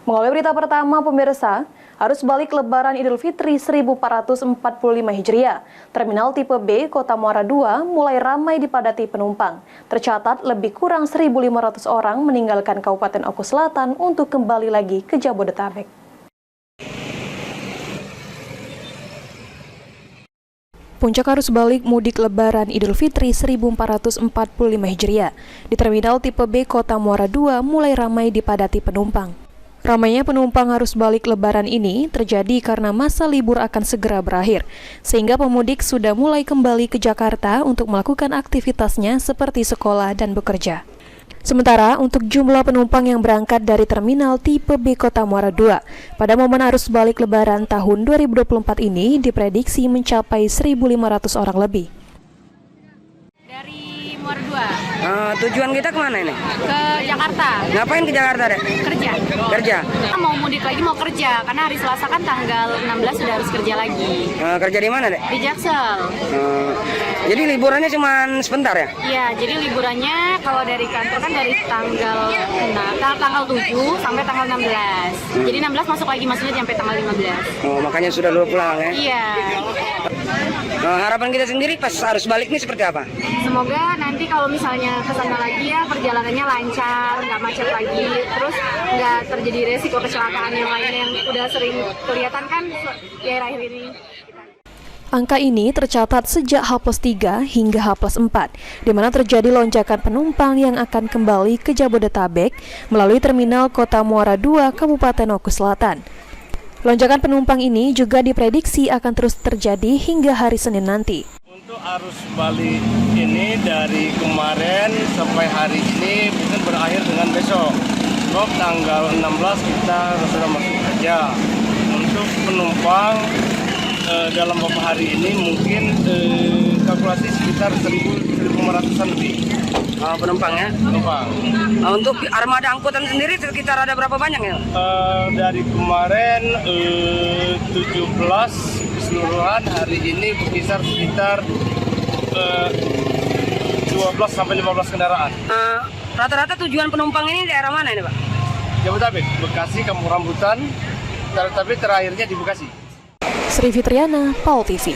Mengawali berita pertama, pemirsa, arus balik Lebaran Idul Fitri 1445 Hijriah, Terminal Tipe B Kota Muara II mulai ramai dipadati penumpang. Tercatat lebih kurang 1.500 orang meninggalkan Kabupaten Oku Selatan untuk kembali lagi ke Jabodetabek. Puncak arus balik mudik Lebaran Idul Fitri 1445 Hijriah di Terminal Tipe B Kota Muara II mulai ramai dipadati penumpang. Ramainya penumpang arus balik Lebaran ini terjadi karena masa libur akan segera berakhir, sehingga pemudik sudah mulai kembali ke Jakarta untuk melakukan aktivitasnya seperti sekolah dan bekerja. Sementara untuk jumlah penumpang yang berangkat dari Terminal Tipe B Kota Muara II pada momen arus balik Lebaran tahun 2024 ini diprediksi mencapai 1.500 orang lebih. Dari Muara II. Tujuan kita kemana ini? Ke Jakarta. Ngapain ke Jakarta, Dek? Kerja. Kerja? Kita mau mudik lagi, mau kerja. Karena hari Selasa kan tanggal 16 sudah harus kerja lagi. Kerja di mana, Dek? Di Jaksel. Jadi liburannya cuma sebentar ya? Iya, jadi liburannya kalau dari kantor kan dari tanggal 7 sampai tanggal 16. Jadi 16 masuk lagi, maksudnya sampai tanggal 15. Oh, makanya sudah dulu pulang ya? Iya. Harapan kita sendiri pas arus balik ini seperti apa? Semoga nanti kalau misalnya kesana lagi ya perjalanannya lancar, nggak macet lagi, terus nggak terjadi resiko kecelakaan yang lain yang udah sering kelihatan kan di akhir-akhir ini. Angka ini tercatat sejak H+3 hingga H+4, di mana terjadi lonjakan penumpang yang akan kembali ke Jabodetabek melalui Terminal Kota Muara II, Kabupaten Oku Selatan. Lonjakan penumpang ini juga diprediksi akan terus terjadi hingga hari Senin nanti. Untuk arus balik ini dari kemarin sampai hari ini mungkin berakhir dengan besok. Sebab tanggal 16 kita sudah masuk kerja. Untuk penumpang dalam beberapa hari ini mungkin kalkulasi sekitar 1.500-an lebih. Penumpang ya? Penumpang. Untuk armada angkutan sendiri sekitar ada berapa banyak ya? Dari kemarin 17 keseluruhan, hari ini berkisar sekitar 12-15 kendaraan. Rata-rata tujuan penumpang ini daerah mana ini, Pak? Jabodetabek, Bekasi, Kampung Rambutan, tapi terakhirnya di Bekasi. Sri Fitriana, PAL TV.